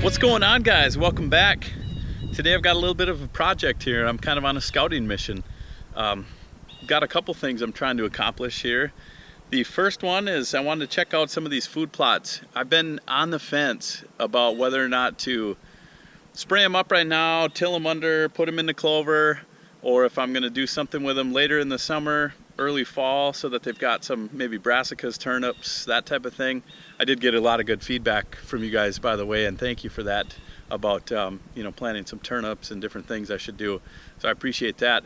What's going on, guys? Welcome back. Today I've got a little bit of a project here. I'm kind of on a scouting mission. Got a couple things I'm trying to accomplish here. The first one is I wanted to check out some of these food plots. I've been on the fence about whether or not to spray them up right now, till them under, put them into clover, or if I'm going to do something with them later in the summer, early fall, so that they've got some maybe brassicas, turnips, that type of thing. I did get a lot of good feedback from you guys, by the way, and thank you for that about planting some turnips and different things I should do. So I appreciate that.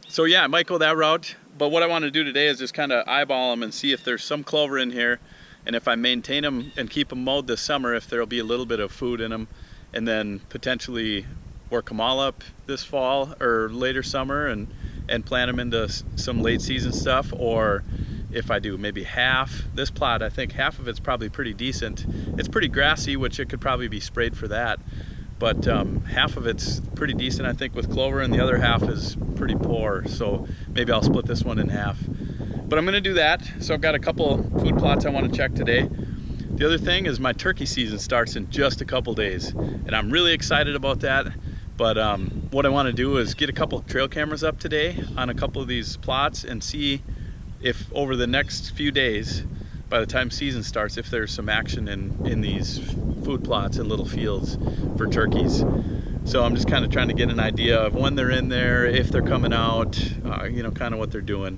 So yeah, I might go that route, but what I want to do today is just kind of eyeball them and see if there's some clover in here, and if I maintain them and keep them mowed this summer, if there'll be a little bit of food in them, and then potentially work them all up this fall or later summer and plant them into some late season stuff. Or if I do maybe half this plot, I think half of it's probably pretty decent. It's pretty grassy, which it could probably be sprayed for that, but half of it's pretty decent, I think, with clover, and the other half is pretty poor. So maybe I'll split this one in half, but I'm gonna do that. So I've got a couple food plots I want to check today. The other thing is my turkey season starts in just a couple days, and I'm really excited about that. But what I want to do is get a couple trail cameras up today on a couple of these plots and see if over the next few days, by the time season starts, if there's some action in these food plots and little fields for turkeys. So I'm just kind of trying to get an idea of when they're in there, if they're coming out, kind of what they're doing.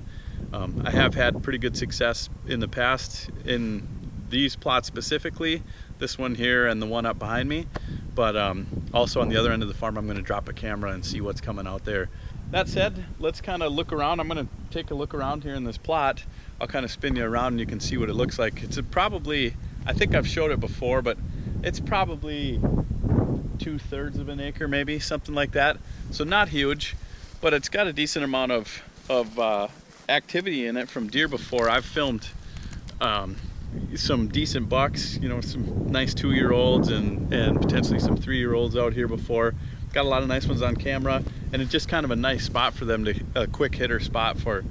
I have had pretty good success in the past in these plots specifically, this one here and the one up behind me, but also on the other end of the farm I'm going to drop a camera and see what's coming out there. That said, let's kind of look around. I'm going to take a look around here in this plot. I'll kind of spin you around and you can see what it looks like. It's probably, I think I've showed it before, but it's probably 2/3 of an acre, maybe something like that. So not huge, but it's got a decent amount of activity in it from deer before. I've filmed some decent bucks, some nice 2-year-olds and potentially some 3-year-olds out here before. Got a lot of nice ones on camera, and it's just kind of a nice spot for them, a quick hitter spot for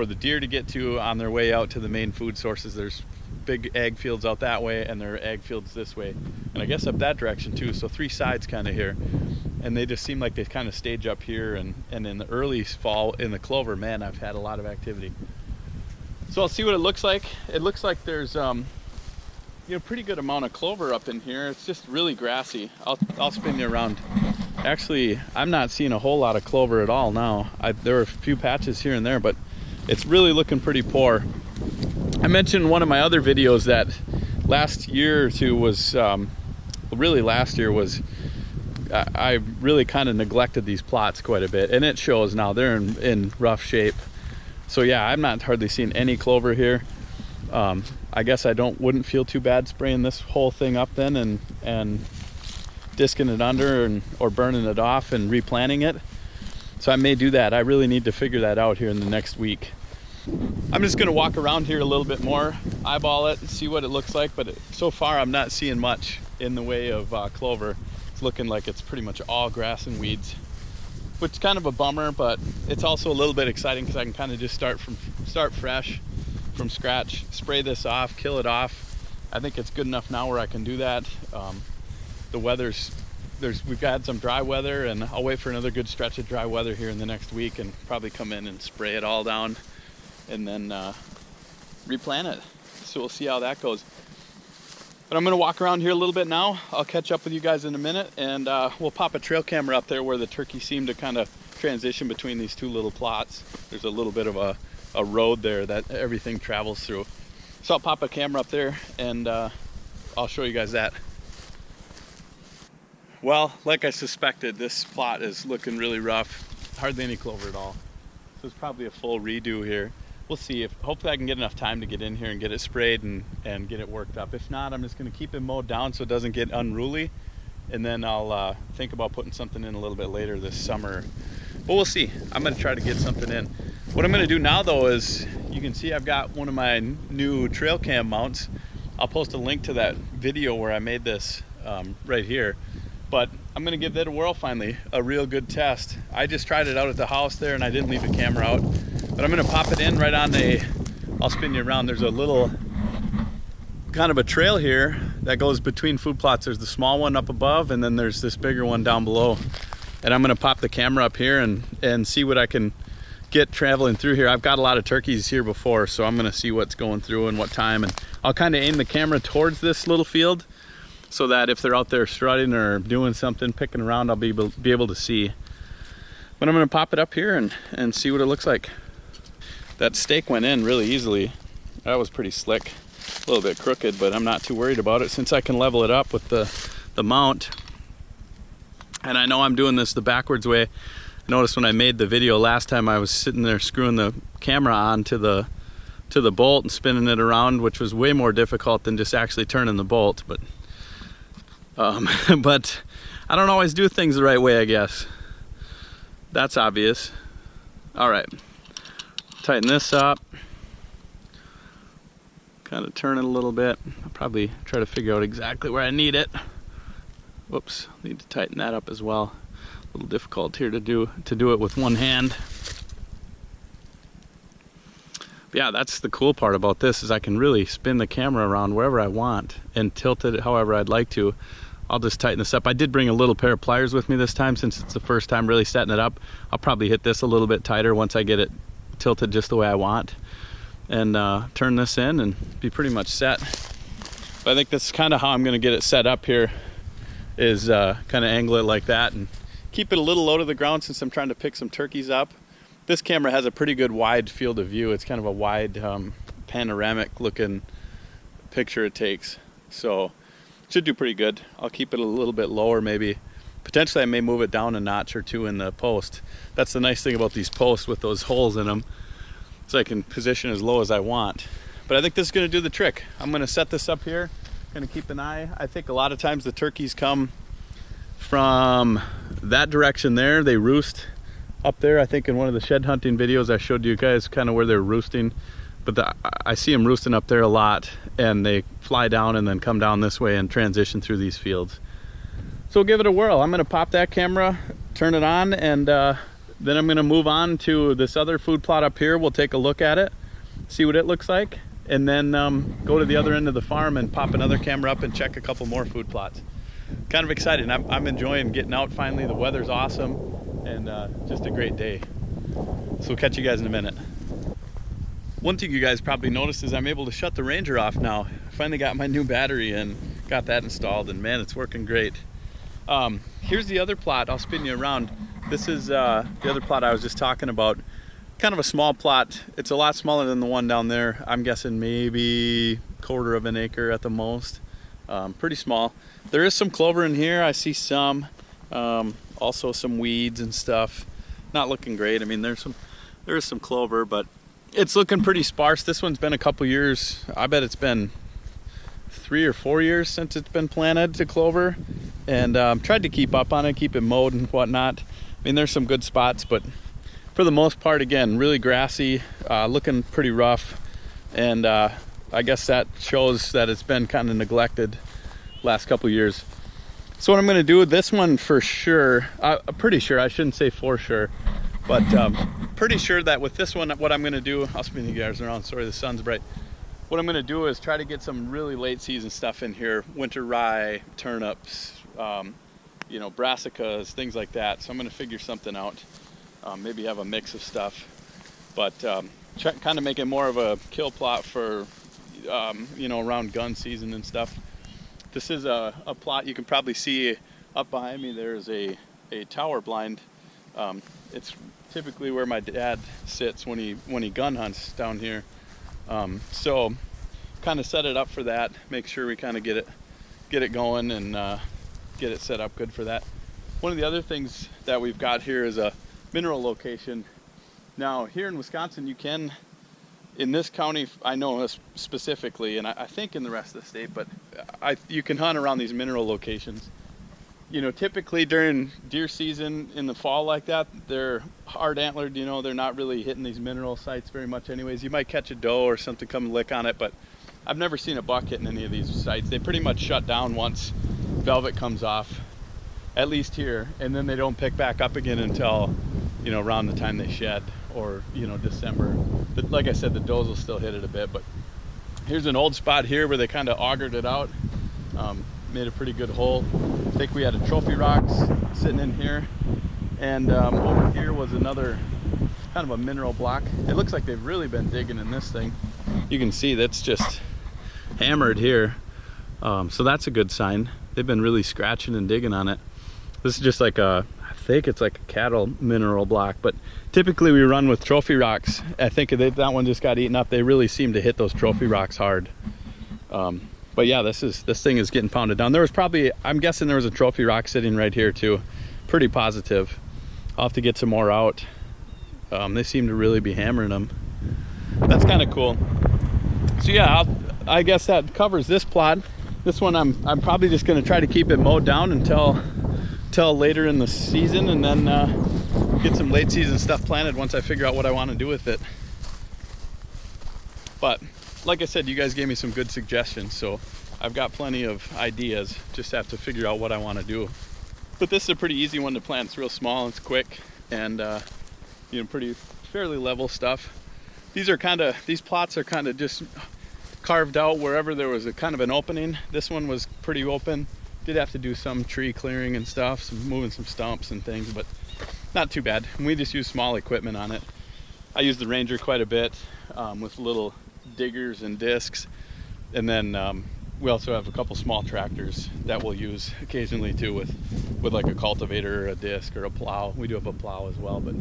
the deer to get to on their way out to the main food sources. There's big ag fields out that way, and there are ag fields this way, and I guess up that direction too. So 3 sides kind of here, and they just seem like they kind of stage up here. And in the early fall in the clover, man, I've had a lot of activity. So I'll see what it looks like. It looks like there's pretty good amount of clover up in here. It's just really grassy. I'll spin you around. Actually, I'm not seeing a whole lot of clover at all now. There are a few patches here and there, but it's really looking pretty poor. I mentioned in one of my other videos that last year or two was, really last year was, I really kind of neglected these plots quite a bit, and it shows now. They're in rough shape. So yeah, I'm not hardly seeing any clover here. I guess I wouldn't feel too bad spraying this whole thing up then and disking it under or burning it off and replanting it. So I may do that. I really need to figure that out here in the next week. I'm just gonna walk around here a little bit more, eyeball it and see what it looks like, but so far I'm not seeing much in the way of clover. It's looking like it's pretty much all grass and weeds, which is kind of a bummer, but it's also a little bit exciting because I can kind of just start fresh from scratch, spray this off, kill it off. I think it's good enough now where I can do that. The weather's, we've got some dry weather, and I'll wait for another good stretch of dry weather here in the next week and probably come in and spray it all down and then replant it. So we'll see how that goes. But I'm gonna walk around here a little bit now. I'll catch up with you guys in a minute, and we'll pop a trail camera up there where the turkeys seem to kind of transition between these 2 little plots. There's a little bit of a road there that everything travels through. So I'll pop a camera up there and I'll show you guys that. Well, like I suspected, this plot is looking really rough. Hardly any clover at all. So it's probably a full redo here. We'll see. Hopefully I can get enough time to get in here and get it sprayed and get it worked up. If not, I'm just going to keep it mowed down so it doesn't get unruly, and then I'll think about putting something in a little bit later this summer. But we'll see. I'm going to try to get something in. What I'm going to do now, though, is you can see I've got one of my new trail cam mounts. I'll post a link to that video where I made this right here. But I'm going to give that a whirl finally, a real good test. I just tried it out at the house there and I didn't leave the camera out. But I'm going to pop it in right on I'll spin you around. There's a little kind of a trail here that goes between food plots. There's the small one up above, and then there's this bigger one down below. And I'm gonna pop the camera up here and see what I can get traveling through here. I've got a lot of turkeys here before, so I'm gonna see what's going through and what time. And I'll kind of aim the camera towards this little field so that if they're out there strutting or doing something, picking around, I'll be able to see. But I'm gonna pop it up here and see what it looks like. That stake went in really easily. That was pretty slick. A little bit crooked, but I'm not too worried about it since I can level it up with the mount. And I know I'm doing this the backwards way. Notice when I made the video last time, I was sitting there screwing the camera on to the bolt and spinning it around, which was way more difficult than just actually turning the bolt. But but I don't always do things the right way, I guess. That's obvious. All right, tighten this up. Kind of turn it a little bit. I'll probably try to figure out exactly where I need it. Whoops, need to tighten that up as well. A little difficult here to do it with one hand. But yeah, that's the cool part about this, is I can really spin the camera around wherever I want and tilt it however I'd like to. I'll just tighten this up. I did bring a little pair of pliers with me this time since it's the first time really setting it up. I'll probably hit this a little bit tighter once I get it tilted just the way I want, and turn this in and be pretty much set. But I think that's kind of how I'm going to get it set up here, is kind of angle it like that and keep it a little low to the ground since I'm trying to pick some turkeys up. This camera has a pretty good wide field of view. It's kind of a wide panoramic looking picture it takes, so it should do pretty good. I'll keep it a little bit lower maybe. Potentially I may move it down a notch or two in the post. That's the nice thing about these posts with those holes in them, so I can position as low as I want. But I think this is going to do the trick. I'm going to set this up here, going to keep an eye. I think a lot of times the turkeys come from that direction there. They roost up there. I think in one of the shed hunting videos I showed you guys kind of where they're roosting, but I see them roosting up there a lot, and they fly down and then come down this way and transition through these fields. So we'll give it a whirl. I'm going to pop that camera, turn it on, and then I'm going to move on to this other food plot up here. We'll take a look at it, see what it looks like, and then go to the other end of the farm and pop another camera up and check a couple more food plots. Kind of excited. I'm enjoying getting out finally. The weather's awesome, and just a great day. So we'll catch you guys in a minute. One thing you guys probably noticed is I'm able to shut the Ranger off now. I finally got my new battery and got that installed, and man, it's working great. Here's the other plot. I'll spin you around. This is the other plot I was just talking about. Kind of a small plot. It's a lot smaller than the one down there. I'm guessing maybe 1/4 of an acre at the most. Pretty small. There is some clover in here. I see some. Also some weeds and stuff. Not looking great. I mean, there is some clover, but it's looking pretty sparse. This one's been a couple years. I bet it's been 3 or 4 years since it's been planted to clover, and tried to keep up on it, keep it mowed and whatnot. I mean, there's some good spots, but for the most part, again, really grassy, looking pretty rough, and I guess that shows that it's been kind of neglected last couple years. So what I'm going to do with this one for sure, I'm pretty sure, I shouldn't say for sure, but pretty sure that with this one, what I'm going to do, I'll spin you guys around, sorry the sun's bright. What I'm going to do is try to get some really late season stuff in here, winter rye, turnips, you know, brassicas, things like that. So I'm going to figure something out, maybe have a mix of stuff, but kind of make it more of a kill plot for, you know, around gun season and stuff. This is a plot you can probably see up behind me. There's a tower blind. It's typically where my dad sits when he gun hunts down here. So kind of set it up for that. Make sure we kind of get it going and get it set up good for that. One of the other things that we've got here is a mineral location. Now here in Wisconsin, you can, in this county, I know specifically, and I think in the rest of the state, but you can hunt around these mineral locations. You know, typically during deer season in the fall like that, they're hard antlered, you know, they're not really hitting these mineral sites very much anyways. You might catch a doe or something come lick on it, but I've never seen a buck hitting any of these sites. They pretty much shut down once velvet comes off, at least here, and then they don't pick back up again until, you know, around the time they shed, or, you know, December. But like I said, the does will still hit it a bit, but Here's an old spot here where they kind of augered it out. Made a pretty good hole. I think we had a trophy rocks sitting in here. And over here was another kind of a mineral block. It looks like they've really been digging in this thing. You can see that's just hammered here. So that's a good sign. They've been really scratching and digging on it. This is just like I think it's like a cattle mineral block, but typically we run with trophy rocks. I think that one just got eaten up. They really seem to hit those trophy rocks hard. But yeah, this thing is getting pounded down. There was probably, I'm guessing there was a trophy rock sitting right here too. Pretty positive. I'll have to get some more out. They seem to really be hammering them. That's kind of cool. So yeah, I guess that covers this plot. This one I'm probably just going to try to keep it mowed down until later in the season, and then get some late season stuff planted once I figure out what I want to do with it. But like I said, you guys gave me some good suggestions, so I've got plenty of ideas. Just have to figure out what I want to do. But this is a pretty easy one to plant. It's real small, it's quick, and you know, fairly level stuff. These plots are kind of just carved out wherever there was a kind of an opening. This one was pretty open. Did have to do some tree clearing and stuff, moving some stumps and things, but not too bad. And we just use small equipment on it. I use the Ranger quite a bit with little diggers and discs, and then we also have a couple small tractors that we'll use occasionally too, with like a cultivator or a disc or a plow. We do have a plow as well. But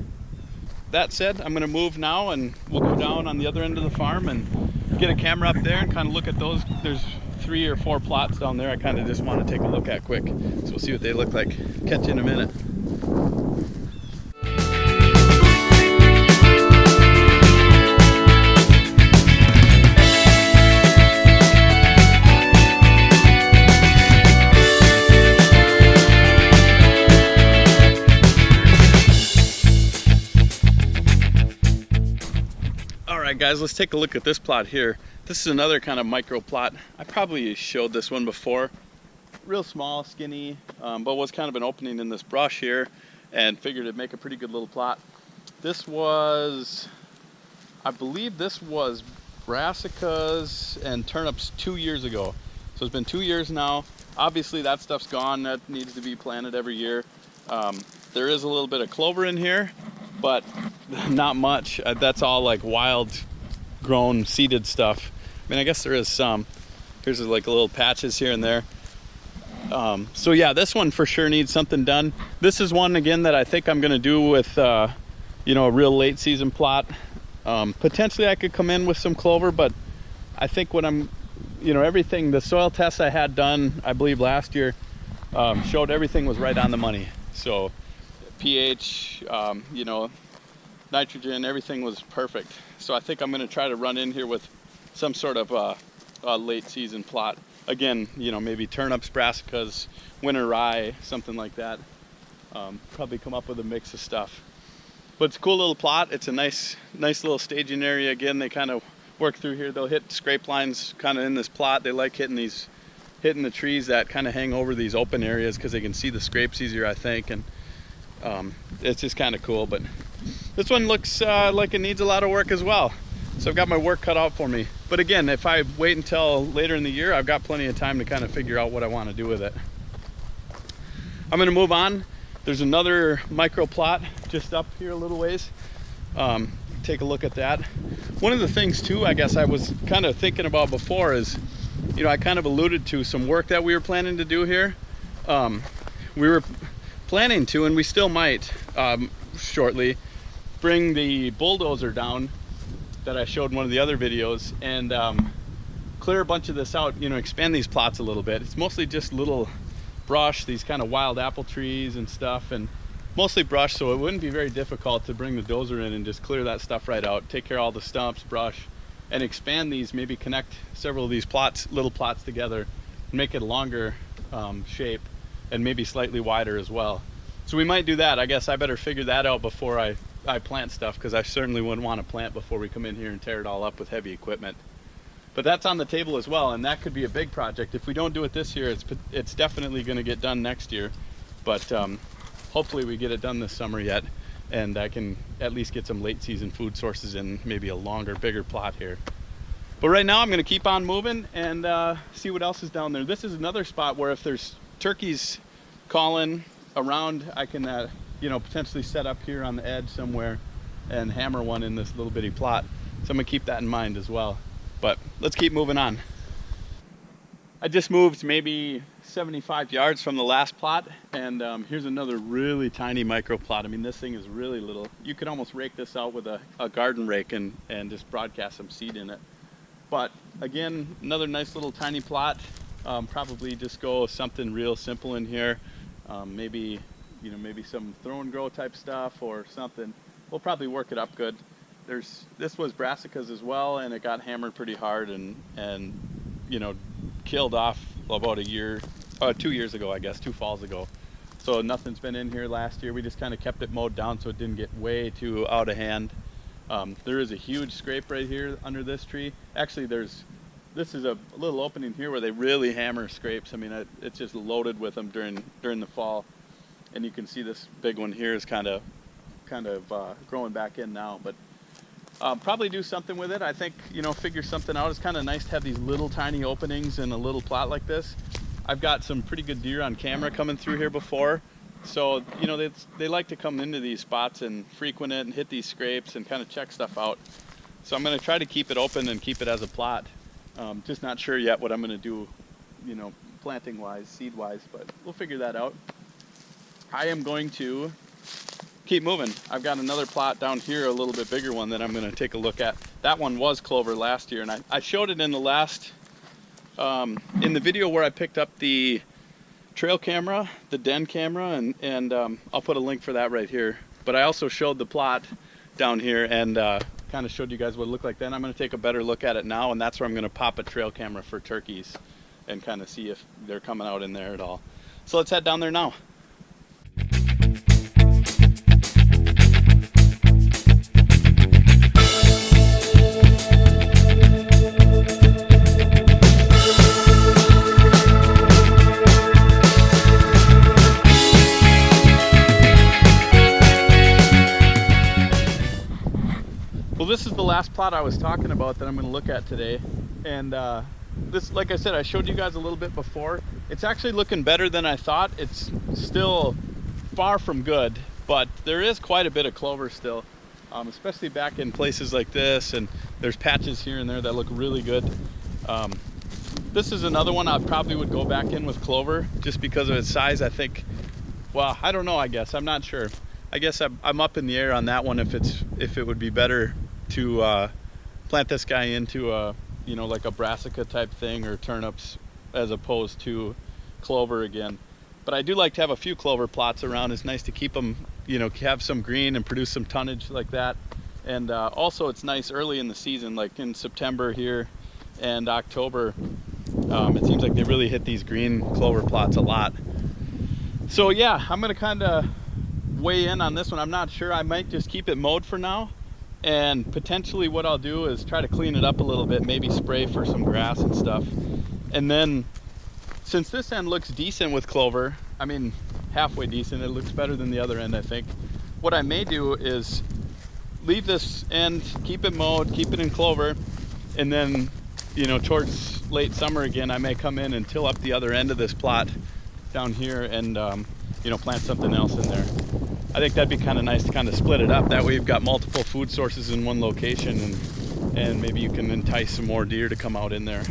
that said, I'm going to move now, and we'll go down on the other end of the farm and get a camera up there and kind of look at those. There's 3 or 4 plots down there I kind of just want to take a look at quick. So we'll see what they look like. Catch you in a minute. Alright guys, let's take a look at this plot here. This is another kind of micro plot. I probably showed this one before. Real small, skinny, but was kind of an opening in this brush here, and figured it'd make a pretty good little plot. This was, I believe this was brassicas and turnips 2 years ago. So it's been 2 years now. Obviously that stuff's gone. That needs to be planted every year. There is a little bit of clover in here, but not much. That's all like wild grown seeded stuff. I mean, I guess there is some. Here's like little patches here and there. So yeah, this one for sure needs something done. This is one again that I think I'm gonna do with you know, a real late season plot. Potentially I could come in with some clover, but I think what you know, everything, the soil tests I had done, I believe last year, showed everything was right on the money. So pH, you know, nitrogen, everything was perfect. So I think I'm going to try to run in here with some sort of a late season plot. Again, you know, maybe turnips, brassicas, winter rye, something like that. Probably come up with a mix of stuff. But it's a cool little plot. It's a nice little staging area. Again, they kind of work through here. They'll hit scrape lines kind of in this plot. They like hitting the trees that kind of hang over these open areas because they can see the scrapes easier, I think. And it's just kind of cool. But this one looks like it needs a lot of work as well. So I've got my work cut out for me. But again, if I wait until later in the year, I've got plenty of time to kind of figure out what I want to do with it. I'm going to move on. There's another micro plot just up here a little ways. Take a look at that. One of the things too, I guess I was kind of thinking about before is, you know, I kind of alluded to some work that we were planning to do here. We were planning to, and we still might shortly, bring the bulldozer down that I showed in one of the other videos and clear a bunch of this out, you know, expand these plots a little bit. It's mostly just little brush, these kind of wild apple trees and stuff, and mostly brush, so it wouldn't be very difficult to bring the dozer in and just clear that stuff right out, take care of all the stumps, brush, and expand these, maybe connect several of these plots, little plots together, and make it a longer shape and maybe slightly wider as well. So we might do that. I guess I better figure that out before I plant stuff, because I certainly wouldn't want to plant before we come in here and tear it all up with heavy equipment. But that's on the table as well, and that could be a big project. If we don't do it this year, it's definitely going to get done next year. But hopefully we get it done this summer yet, and I can at least get some late season food sources in maybe a longer, bigger plot here. But right now I'm going to keep on moving and see what else is down there. This is another spot where if there's turkeys calling around, I can potentially set up here on the edge somewhere and hammer one in this little bitty plot. So I'm going to keep that in mind as well. But let's keep moving on. I just moved maybe 75 yards from the last plot, and here's another really tiny micro plot. I mean, this thing is really little. You could almost rake this out with a garden rake and just broadcast some seed in it. But again, another nice little tiny plot. Probably just go something real simple in here. Maybe some throw and grow type stuff or something. We'll probably work it up good. This was brassicas as well, and it got hammered pretty hard and killed off about 2 years ago, I guess, 2 falls ago. So nothing's been in here last year. We just kind of kept it mowed down so it didn't get way too out of hand. There is a huge scrape right here under this tree. Actually, this is a little opening here where they really hammer scrapes. I mean, it's just loaded with them during the fall. And you can see this big one here is kind of growing back in now. But probably do something with it. I think, figure something out. It's kind of nice to have these little tiny openings in a little plot like this. I've got some pretty good deer on camera coming through here before. So, they like to come into these spots and frequent it and hit these scrapes and kind of check stuff out. So I'm going to try to keep it open and keep it as a plot. Just not sure yet what I'm going to do, planting wise, seed wise, but we'll figure that out. I am going to keep moving. I've got another plot down here, a little bit bigger one that I'm going to take a look at. That one was clover last year, and I showed it in the last, in the video where I picked up the trail camera, the den camera, and I'll put a link for that right here. But I also showed the plot down here and kind of showed you guys what it looked like then. I'm going to take a better look at it now, and that's where I'm going to pop a trail camera for turkeys and kind of see if they're coming out in there at all. So let's head down there now. Well, this is the last plot I was talking about that I'm going to look at today. And this, like I said, I showed you guys a little bit before. It's actually looking better than I thought. It's still far from good, but there is quite a bit of clover still, especially back in places like this. And there's patches here and there that look really good. This is another one I probably would go back in with clover just because of its size. I think, well, I don't know, I guess. I'm not sure. I guess I'm up in the air on that one if it would be better to plant this guy into like a brassica type thing or turnips as opposed to clover again. But I do like to have a few clover plots around. It's nice to keep them, have some green and produce some tonnage like that. And also it's nice early in the season, like in September here and October. It seems like they really hit these green clover plots a lot. So yeah, I'm gonna kind of weigh in on this one. I'm not sure. I might just keep it mowed for now, and potentially what I'll do is try to clean it up a little bit, maybe spray for some grass and stuff. And then since this end looks decent with clover, I mean halfway decent, it looks better than the other end, I think. What I may do is leave this end, keep it mowed, keep it in clover, and then towards late summer again I may come in and till up the other end of this plot down here and plant something else in there. I think that'd be kind of nice to kind of split it up. That way you've got multiple food sources in one location, and maybe you can entice some more deer to come out in there.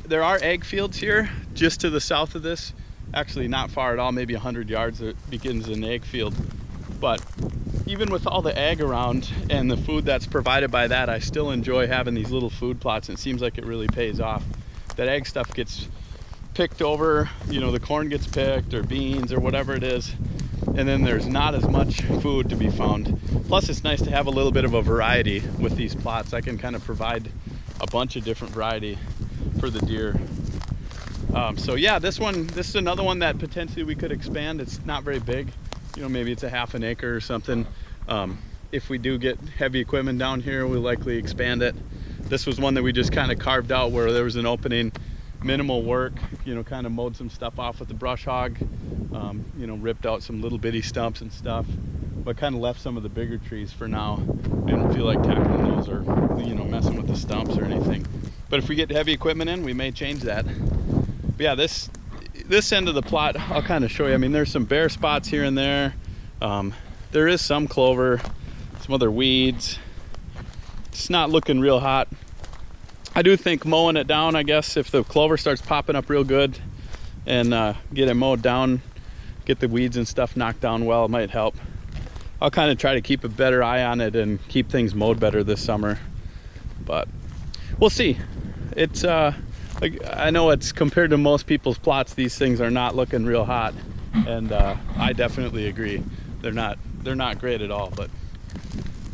There are ag fields here just to the south of this. Actually not far at all, maybe 100 yards it begins an ag field. But even with all the ag around and the food that's provided by that, I still enjoy having these little food plots, and it seems like it really pays off. That ag stuff gets picked over, the corn gets picked or beans or whatever it is, and then there's not as much food to be found. Plus it's nice to have a little bit of a variety with these plots. I can kind of provide a bunch of different variety for the deer. So yeah, this is another one that potentially we could expand. It's not very big, maybe it's a half an acre or something. If we do get heavy equipment down here, we'll likely expand it. This was one that we just kind of carved out where there was an opening, minimal work, kind of mowed some stuff off with the brush hog, ripped out some little bitty stumps and stuff, but kind of left some of the bigger trees for now. I didn't feel like tackling those or, messing with the stumps or anything. But if we get heavy equipment in, we may change that. But yeah, this end of the plot, I'll kind of show you. I mean, there's some bare spots here and there. There is some clover, some other weeds. It's not looking real hot. I do think mowing it down, I guess, if the clover starts popping up real good and get it mowed down, get the weeds and stuff knocked down well, it might help. I'll kind of try to keep a better eye on it and keep things mowed better this summer, but we'll see. It's like, I know it's compared to most people's plots, these things are not looking real hot, and I definitely agree. They're not great at all, but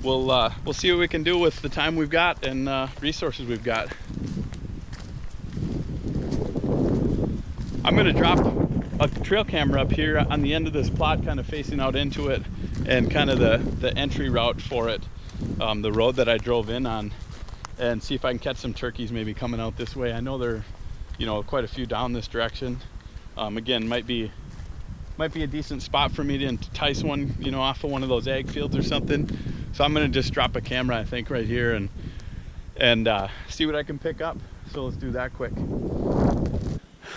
we'll see what we can do with the time we've got and resources we've got. I'm gonna drop a trail camera up here on the end of this plot, kind of facing out into it, and kind of the entry route for it, the road that I drove in on, and see if I can catch some turkeys maybe coming out this way. I know there are, you know, quite a few down this direction. Again, might be a decent spot for me to entice one, you know, off of one of those ag fields or something. So I'm gonna just drop a camera, I think, right here and see what I can pick up. So let's do that quick.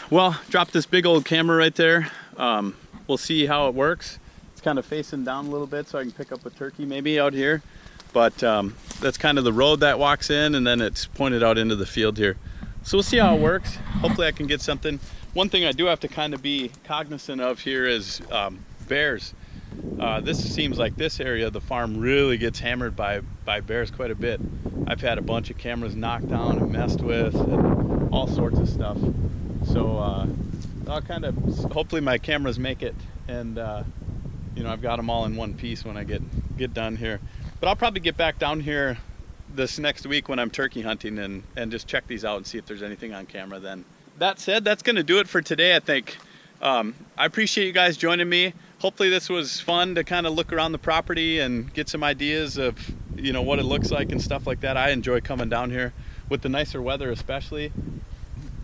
Well, drop this big old camera right there. We'll see how it works. It's kind of facing down a little bit so I can pick up a turkey maybe out here. But that's kind of the road that walks in, and then it's pointed out into the field here. So we'll see how it works. Hopefully I can get something. One thing I do have to kind of be cognizant of here is bears. This seems like this area of the farm really gets hammered by bears quite a bit. I've had a bunch of cameras knocked down and messed with and all sorts of stuff. So I'll kind of, hopefully my cameras make it, and you know, I've got them all in one piece when I get done here. But I'll probably get back down here this next week when I'm turkey hunting and just check these out and see if there's anything on camera then. That said, that's gonna do it for today, I think. I appreciate you guys joining me. Hopefully this was fun to kind of look around the property and get some ideas of, you know, what it looks like and stuff like that. I enjoy coming down here with the nicer weather especially.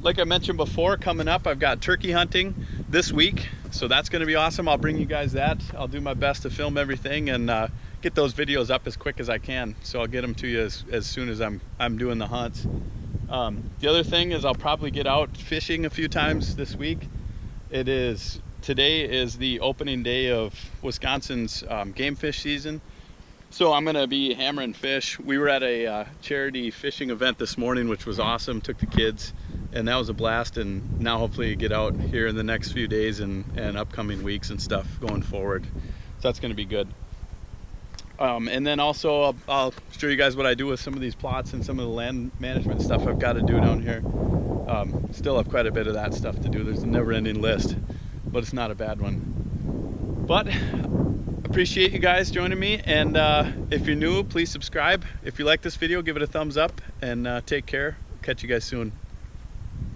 Like I mentioned before, coming up, I've got turkey hunting this week, so that's gonna be awesome. I'll bring you guys that. I'll do my best to film everything and get those videos up as quick as I can. So I'll get them to you as soon as I'm doing the hunts. The other thing is I'll probably get out fishing a few times this week. Today is the opening day of Wisconsin's game fish season. So I'm gonna be hammering fish. We were at a charity fishing event this morning, which was awesome. Took the kids, and that was a blast. And now hopefully get out here in the next few days and upcoming weeks and stuff going forward. So that's gonna be good. And then also I'll show you guys what I do with some of these plots and some of the land management stuff I've got to do down here. Still have quite a bit of that stuff to do. There's a never-ending list, but it's not a bad one. But appreciate you guys joining me, and if you're new, please subscribe. If you like this video, give it a thumbs up, and take care. Catch you guys soon.